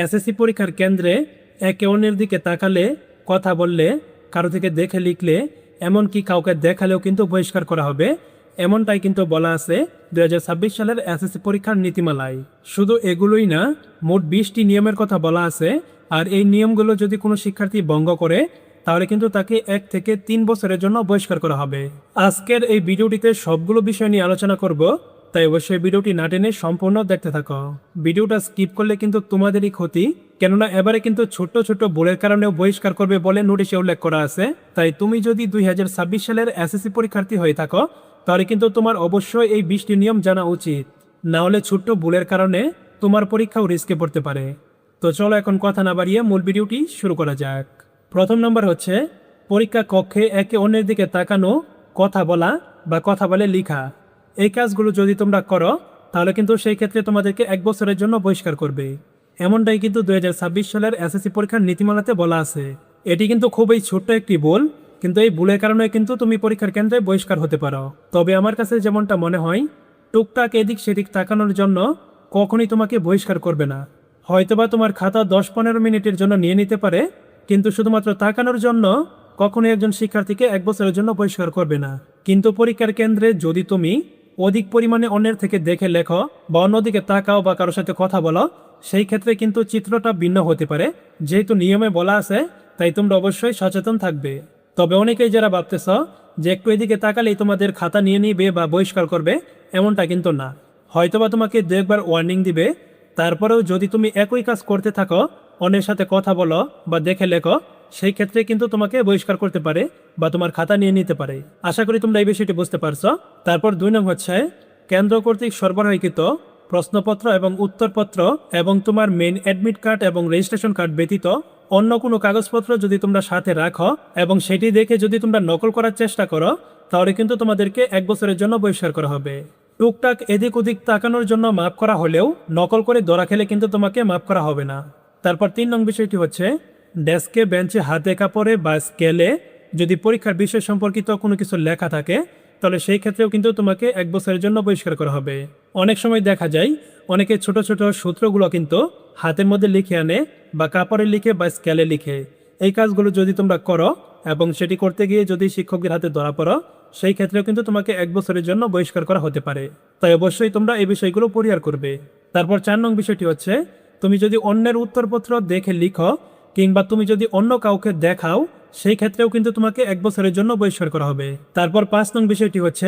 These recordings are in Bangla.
এসএসসি পরীক্ষার কেন্দ্রে একে অন্যের দিকে তাকালে, কথা বললে, কারো থেকে দেখে লিখলে, এমনকি কাউকে দেখালেও কিন্তু বহিষ্কার করা হবে। এমনটাই কিন্তু বলা আছে 2026 সালের এসএসসি পরীক্ষার নীতিমালায়। শুধু এগুলোই না, মোট 20টি নিয়মের কথা বলা আছে। আর এই নিয়মগুলো যদি কোনো শিক্ষার্থী ভঙ্গ করে, তাহলে কিন্তু তাকে 1 থেকে 3 বছরের জন্য বহিষ্কার করা হবে। আজকের এই ভিডিওটিতে সবগুলো বিষয় নিয়ে আলোচনা করব, তাই অবশ্যই ভিডিওটি না টেনে সম্পূর্ণ দেখতে থাকো। ভিডিওটা স্কিপ করলে কিন্তু তোমাদেরই ক্ষতি, কেননা এবারে কিন্তু ছোট্ট ছোট্ট ভুলের কারণেও বহিষ্কার করবে বলে নোটিশে উল্লেখ করা আছে। তাই তুমি যদি 2026 সালের এসএসসি পরীক্ষার্থী হয়ে থাকো, তাহলে কিন্তু তোমার অবশ্যই এই 20টি নিয়ম জানা উচিত। না হলে ছোট্ট ভুলের কারণে তোমার পরীক্ষাও রিস্কে পড়তে পারে। তো চলো এখন কথা না বাড়িয়ে মূল ভিডিওটি শুরু করা যাক। প্রথম নম্বর হচ্ছে পরীক্ষা কক্ষে একে অন্যের দিকে তাকানো, কথা বলা বা কথা বলে লেখা। এই কাজগুলো যদি তোমরা করো, তাহলে কিন্তু সেই ক্ষেত্রে তোমাদেরকে 1 বছরের জন্য বহিষ্কার করবে। এমনটাই কিন্তু 2026 সালের এসএসসি পরীক্ষার নীতিমালাতে বলা আছে। এটি কিন্তু খুবই ছোট্ট একটি ভুল, কিন্তু এই ভুলের কারণে কিন্তু তুমি পরীক্ষার কেন্দ্রে বহিষ্কার হতে পারো। তবে আমার কাছে যেমনটা মনে হয়, টুকটাক এদিক সেদিক তাকানোর জন্য কখনোই তোমাকে বহিষ্কার করবে না। হয়তোবা তোমার খাতা 10-15 মিনিটের জন্য নিয়ে নিতে পারে, কিন্তু শুধুমাত্র তাকানোর জন্য কখনোই একজন শিক্ষার্থীকে 1 বছরের জন্য বহিষ্কার করবে না। কিন্তু পরীক্ষার কেন্দ্রে যদি তুমি অধিক পরিমাণে অন্যের থেকে দেখে লেখো বা অন্যদিকে তাকাও বা কারোর সাথে কথা বলো, সেই ক্ষেত্রে কিন্তু চিত্রটা ভিন্ন হতে পারে। যেহেতু নিয়মে বলা আছে, তাই তোমরা অবশ্যই সচেতন থাকবে। তবে অনেকেই যারা ভাবতেছ যে একটু এদিকে তাকালেই তোমাদের খাতা নিয়ে নিবে বা বহিষ্কার করবে, এমনটা কিন্তু না। হয়তোবা তোমাকে 2-1 বার ওয়ার্নিং দিবে, তারপরেও যদি তুমি একই কাজ করতে থাকো, অন্যের সাথে কথা বলো বা দেখে লেখো, সেই ক্ষেত্রে কিন্তু তোমাকে বহিষ্কার করতে পারে বা তোমার খাতা নিয়ে নিতে পারে। আশা করি তোমরা এই বিষয়টি বুঝতে পারছো। তারপর 2 নং হচ্ছে কেন্দ্র কর্তৃক সরবরাহকৃত প্রশ্নপত্র এবং উত্তরপত্র এবং তোমার মেইন অ্যাডমিট কার্ড এবং রেজিস্ট্রেশন কার্ড ব্যতীত অন্য কোনো কাগজপত্র যদি তোমরা সাথে রাখো এবং সেটি দেখে যদি তোমরা নকল করার চেষ্টা করো, তাহলে কিন্তু তোমাদেরকে 1 বছরের জন্য বহিষ্কার করা হবে। টুকটাক এদিক ওদিক তাকানোর জন্য মাফ করা হলেও নকল করে ধরা খেলে কিন্তু তোমাকে মাফ করা হবে না। তারপর 3 নং বিষয়টি হচ্ছে ডেস্কে, বেঞ্চে, হাতে কাপড়ে বা স্কেলে যদি পরীক্ষার বিষয় সম্পর্কিত কোনো কিছু লেখা থাকে, তাহলে সেই ক্ষেত্রেও কিন্তু তোমাকে 1 বছরের জন্য বহিষ্কার করা হবে। অনেক সময় দেখা যায় অনেকে ছোট ছোট সূত্রগুলো কিন্তু হাতের মধ্যে লিখে আনে বা কাপড়ে লিখে বা স্কেলে লিখে। এই কাজগুলো যদি তোমরা করো এবং সেটি করতে গিয়ে যদি শিক্ষকদের হাতে ধরা পড়ো, সেই ক্ষেত্রেও কিন্তু তোমাকে 1 বছরের জন্য বহিষ্কার করা হতে পারে। তাই অবশ্যই তোমরা এই বিষয়গুলো পরিহার করবে। তারপর 4 নং বিষয়টি হচ্ছে তুমি যদি অন্যের উত্তরপত্র দেখে লিখো কিংবা তুমি যদি অন্য কাউকে দেখাও, সেই ক্ষেত্রেও কিন্তু তোমাকে 1 বছরের জন্য বহিষ্কার করা হবে। তারপর 5 নং বিষয়টি হচ্ছে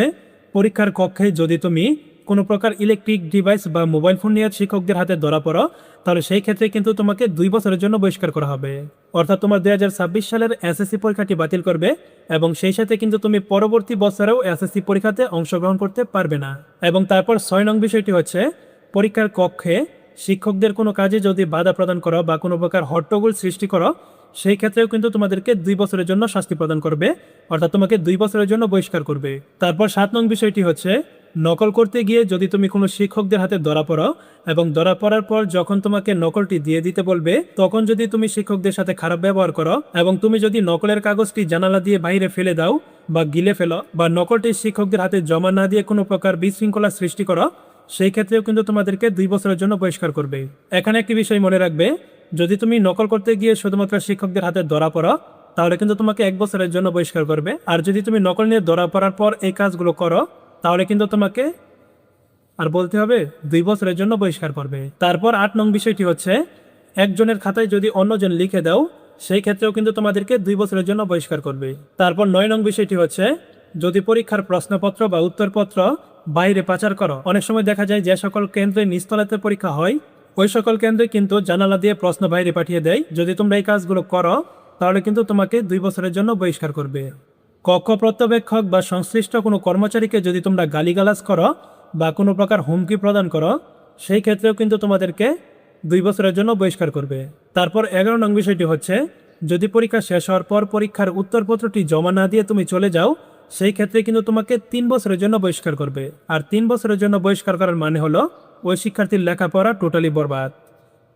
পরীক্ষার কক্ষে যদি তুমি কোনো প্রকার ইলেকট্রিক ডিভাইস বা মোবাইল ফোন নিয়ে শিক্ষকদের হাতে ধরা পড়ো, তাহলে সেই ক্ষেত্রে কিন্তু তোমাকে 2 বছরের জন্য বহিষ্কার করা হবে। অর্থাৎ তোমার 2026 সালের এসএসসি পরীক্ষাটি বাতিল করবে এবং সেই সাথে কিন্তু তুমি পরবর্তী বছরেও এসএসসি পরীক্ষাতে অংশগ্রহণ করতে পারবে না। এবং তারপর 6 নং বিষয়টি হচ্ছে পরীক্ষার কক্ষে শিক্ষকদের কোনো কাজে যদি বাধা প্রদান করো বা কোনো প্রকার হট্টগোল সৃষ্টি করো, সেই ক্ষেত্রেও কিন্তু তোমাদেরকে 2 বছরের জন্য শাস্তি প্রদান করবে, অর্থাৎ তোমাকে 2 বছরের জন্য বহিষ্কার করবে। তারপর 7 নং বিষয়টি হচ্ছে নকল করতে গিয়ে যদি তুমি কোনো শিক্ষকদের হাতে ধরা পড়ো এবং ধরা পড়ার পর যখন তোমাকে নকলটি দিয়ে দিতে বলবে, তখন যদি তুমি শিক্ষকদের সাথে খারাপ ব্যবহার করো এবং তুমি যদি নকলের কাগজটি জানালা দিয়ে বাইরে ফেলে দাও বা গিলে ফেলো বা নকলটি শিক্ষকদের হাতে জমা না দিয়ে কোনো প্রকার বিশৃঙ্খলা সৃষ্টি করো, সেই ক্ষেত্রেও কিন্তু তোমাদেরকে 2 বছরের জন্য বহিষ্কার করবে। এখানে একটি বিষয় মনে রাখবে, যদি তুমি নকল করতে গিয়ে শুধুমাত্র শিক্ষকদের হাতে ধরা পড়ো, তাহলে কিন্তু তোমাকে 1 বছরের জন্য বহিষ্কার করবে। আর যদি তুমি নকল নিয়ে ধরা পড়ার পর এই কাজগুলো করো, তাহলে কিন্তু তোমাকে আর বলতে হবে 2 বছরের জন্য বহিষ্কার করবে। তারপর 8 নং বিষয়টি হচ্ছে একজনের খাতায় যদি অন্যজন লিখে দাও, সেই ক্ষেত্রেও কিন্তু তোমাদেরকে 2 বছরের জন্য বহিষ্কার করবে। তারপর 9 নং বিষয়টি হচ্ছে যদি পরীক্ষার প্রশ্নপত্র বা উত্তরপত্র বাইরে পাচার করো। অনেক সময় দেখা যায় যে সকল কেন্দ্রে নিচতলাতে পরীক্ষা হয়, ওই সকল কেন্দ্রে কিন্তু জানালা দিয়ে প্রশ্ন বাইরে পাঠিয়ে দেয়। যদি তোমরা এই কাজগুলো করো, তাহলে কিন্তু তোমাকে 2 বছরের জন্য বহিষ্কার করবে। কক্ষ পর্যবেক্ষক বা সংশ্লিষ্ট কোনো কর্মচারীকে যদি তোমরা গালিগালাজ করো বা কোনো প্রকার হুমকি প্রদান করো, সেই ক্ষেত্রেও কিন্তু তোমাদেরকে 2 বছরের জন্য বহিষ্কার করবে। তারপর 11 নং বিষয়টি হচ্ছে যদি পরীক্ষা শেষ হওয়ার পর পরীক্ষার উত্তরপত্রটি জমা না দিয়ে তুমি চলে যাও, সেই ক্ষেত্রে কিন্তু তোমাকে 3 বছরের জন্য বহিষ্কার করবে। আর 3 বছরের জন্য বহিষ্কার করার মানে হলো ওই শিক্ষার্থীর লেখাপড়া টোটালি বরবাদ।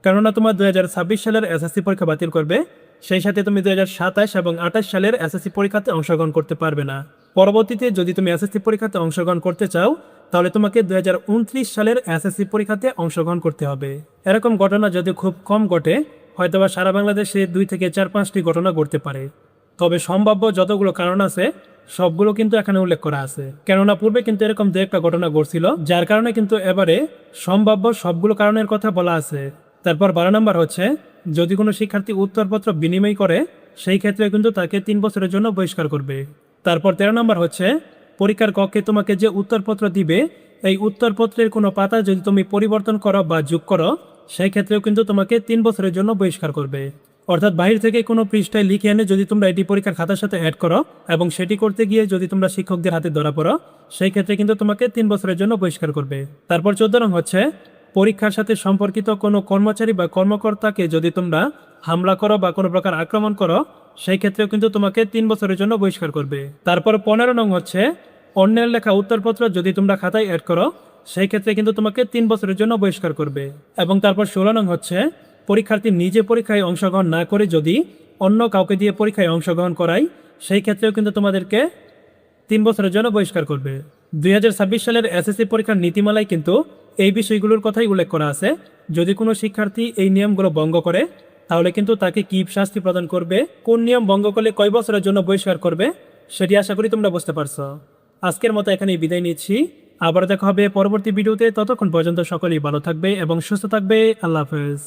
কেননা তোমার 2026 সালের এসএসসি পরীক্ষা বাতিল করবে, সেই সাথে তুমি 2027 এবং 28 সালের এসএসসি পরীক্ষাতে অংশগ্রহণ করতে পারবে না। পরবর্তীতে যদি তুমি এসএসসি পরীক্ষাতে অংশগ্রহণ করতে চাও তাহলে তোমাকে 2029 সালের এসএসসি পরীক্ষাতে অংশগ্রহণ করতে হবে। এরকম ঘটনা যদি খুব কম ঘটে, হয়তোবা সারা বাংলাদেশে 2 থেকে 4-5টি ঘটনা ঘটতে পারে। তবে সম্ভাব্য যতগুলো কারণ আছে সবগুলো কিন্তু এখানে উল্লেখ করা আছে, কেননা পূর্বে কিন্তু এরকম 2-1টা ঘটনা ঘটছিল, যার কারণে কিন্তু এবারে সম্ভাব্য সবগুলো কারণের কথা বলা আছে। তারপর 12 নম্বর হচ্ছে, যদি কোনো শিক্ষার্থী উত্তরপত্র বিনিময় করে সেই ক্ষেত্রে কিন্তু তাকে 3 বছরের জন্য বহিষ্কার করবে। তারপর 13 নম্বর হচ্ছে, পরীক্ষার কক্ষে তোমাকে যে উত্তরপত্র দিবে এই উত্তরপত্রের কোনো পাতা যদি তুমি পরিবর্তন করো বা যোগ করো সেই ক্ষেত্রেও কিন্তু তোমাকে 3 বছরের জন্য বহিষ্কার করবে। অর্থাৎ বাহির থেকে কোনো পৃষ্ঠায় লিখে এনে যদি তোমরা এটি পরীক্ষার খাতার সাথে অ্যাড করো এবং সেটি করতে গিয়ে যদি তোমরা শিক্ষকদের হাতে ধরা পড়ো সেই ক্ষেত্রে কিন্তু তোমাকে 3 বছরের জন্য বহিষ্কার করবে। তারপর 14 নং হচ্ছে, পরীক্ষার সাথে সম্পর্কিত কোনো কর্মচারী বা কর্মকর্তাকে যদি তোমরা হামলা করো বা কোনো প্রকার আক্রমণ করো সেই ক্ষেত্রেও কিন্তু তোমাকে 3 বছরের জন্য বহিষ্কার করবে। তারপর 15 নং হচ্ছে, অন্যের লেখা উত্তরপত্র যদি তোমরা খাতায় অ্যাড করো সেই ক্ষেত্রে কিন্তু তোমাকে 3 বছরের জন্য বহিষ্কার করবে। এবং তারপর 16 নং হচ্ছে, পরীক্ষার্থী নিজে পরীক্ষায় অংশগ্রহণ না করে যদি অন্য কাউকে দিয়ে পরীক্ষায় অংশগ্রহণ করায় সেই ক্ষেত্রেও কিন্তু তোমাদেরকে 3 বছরের জন্য বহিষ্কার করবে। 2026 সালের এসএসসি পরীক্ষার নীতিমালায় কিন্তু এই বিষয়গুলোর কথাই উল্লেখ করা আছে। যদি কোনো শিক্ষার্থী এই নিয়মগুলো ভঙ্গ করে তাহলে কিন্তু তাকে কী শাস্তি প্রদান করবে, কোন নিয়ম ভঙ্গ করলে কয় বছরের জন্য বহিষ্কার করবে সেটি আশা করি তোমরা বুঝতে পারছো। আজকের মতো এখানেই বিদায় নিচ্ছি, আবার দেখা হবে পরবর্তী ভিডিওতে। ততক্ষণ পর্যন্ত সকলেই ভালো থাকবে এবং সুস্থ থাকবে। আল্লাহ হাফেজ।